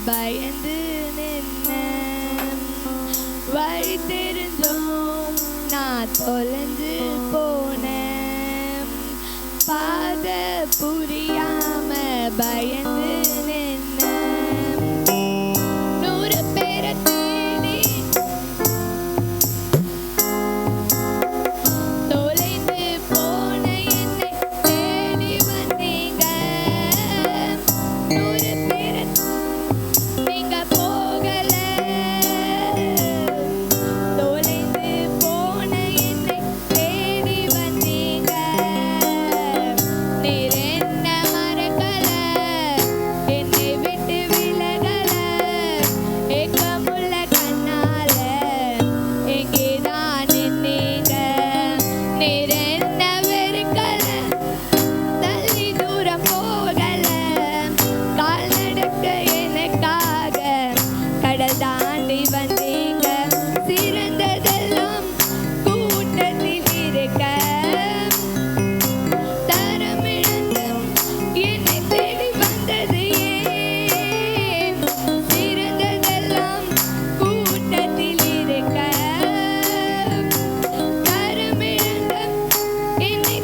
பயந்து நின்ன வழி தெரிஞ்சோம் நான் தொலைஞ்சு போனேன் பாத புரியாம பயந்து நின்ன நூறு பேரை தேடி தொலைந்து போன என்னை தேடி வந்தீங்க நூறு பேரை நீங்க போகல தொலைந்து போன என்னை தேடி வந்தீங்க நீர் என்ன மறக்கல என்னை விட்டு விலகல ஏக்கமுள்ள கண்ணால எங்கேதான் நின்னீங்க நீர் என்ன வெறுக்கல தள்ளி தூரம் போகல கால் நடக்க எனக்காக கடல் தாண்டி வந்தீங்க சிறந்ததெல்லாம் கூட்டத்தில் இருக்க தரமிழந்தும் என்னை தேடி வந்தது ஏன் சிறந்ததெல்லாம் கூட்டத்தில் இருக்க தரமிழந்தும் என்னை